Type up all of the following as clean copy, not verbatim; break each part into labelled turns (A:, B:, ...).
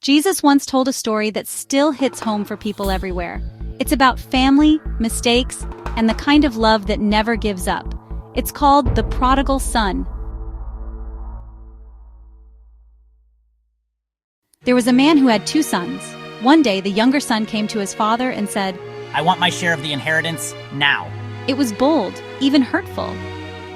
A: Jesus once told a story that still hits home for people everywhere. It's about family, mistakes, and the kind of love that never gives up. It's called The Prodigal Son. There was a man who had two sons. One day, the younger son came to his father and said,
B: "I want my share of the inheritance now."
A: It was bold, even hurtful.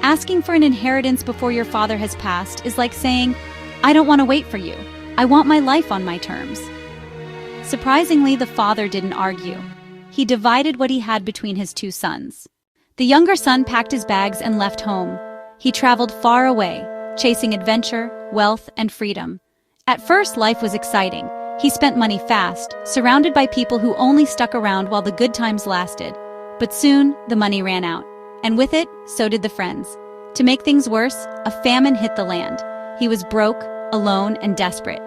A: Asking for an inheritance before your father has passed is like saying, "I don't want to wait for you. I want my life on my terms." Surprisingly, the father didn't argue. He divided what he had between his two sons. The younger son packed his bags and left home. He traveled far away, chasing adventure, wealth, and freedom. At first, life was exciting. He spent money fast, surrounded by people who only stuck around while the good times lasted. But soon, the money ran out. And with it, so did the friends. To make things worse, a famine hit the land. He was broke, alone, and desperate.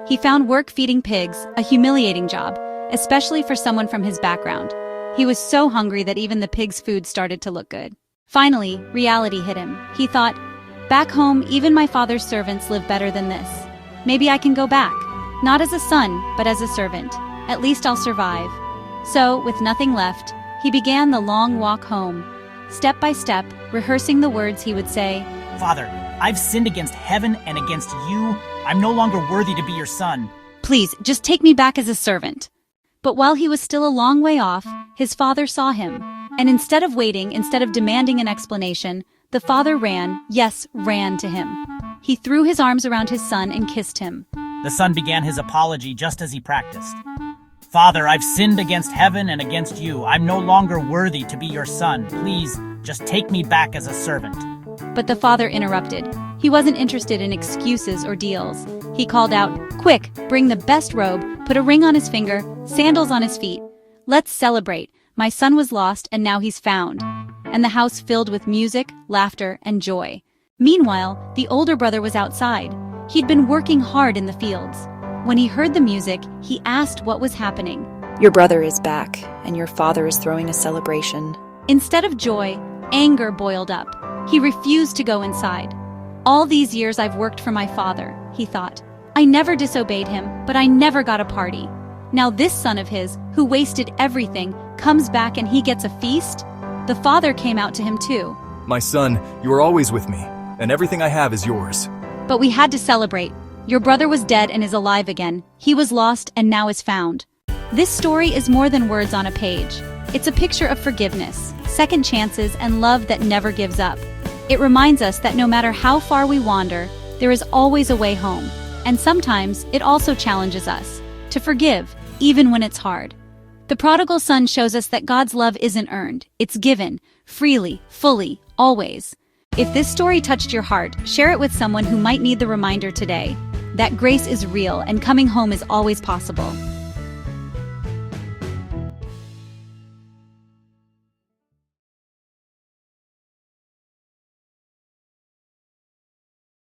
A: He found work feeding pigs, a humiliating job, especially for someone from his background. He was so hungry that even the pig's food started to look good. Finally, reality hit him. He thought, "Back home, even my father's servants live better than this. Maybe I can go back. Not as a son, but as a servant. At least I'll survive." So, with nothing left, he began the long walk home. Step by step, rehearsing the words he would say,
B: "Father, I've sinned against heaven and against you. I'm no longer worthy to be your son."
A: "Please, just take me back as a servant." But while he was still a long way off, his father saw him. And instead of waiting, instead of demanding an explanation, the father ran, yes, ran to him. He threw his arms around his son and kissed him.
B: The son began his apology just as he practiced. "Father, I've sinned against heaven and against you. I'm no longer worthy to be your son. Please, just take me back as a servant."
A: But the father interrupted. He wasn't interested in excuses or deals. He called out, "Quick, bring the best robe, put a ring on his finger, sandals on his feet. Let's celebrate. My son was lost and now he's found." And the house filled with music, laughter, and joy. Meanwhile, the older brother was outside. He'd been working hard in the fields. When he heard the music, he asked what was happening.
C: "Your brother is back, and your father is throwing a celebration."
A: Instead of joy, anger boiled up. He refused to go inside. "All these years I've worked for my father," he thought. "I never disobeyed him, but I never got a party. Now this son of his, who wasted everything, comes back and he gets a feast?" The father came out to him too.
D: "My son, you are always with me, and everything I have is yours."
A: "But we had to celebrate. Your brother was dead and is alive again. He was lost and now is found." This story is more than words on a page. It's a picture of forgiveness, second chances, and love that never gives up. It reminds us that no matter how far we wander, there is always a way home. And sometimes it also challenges us to forgive, even when it's hard. The prodigal son shows us that God's love isn't earned. It's given, freely, fully, always. If this story touched your heart, share it with someone who might need the reminder today that grace is real and coming home is always possible.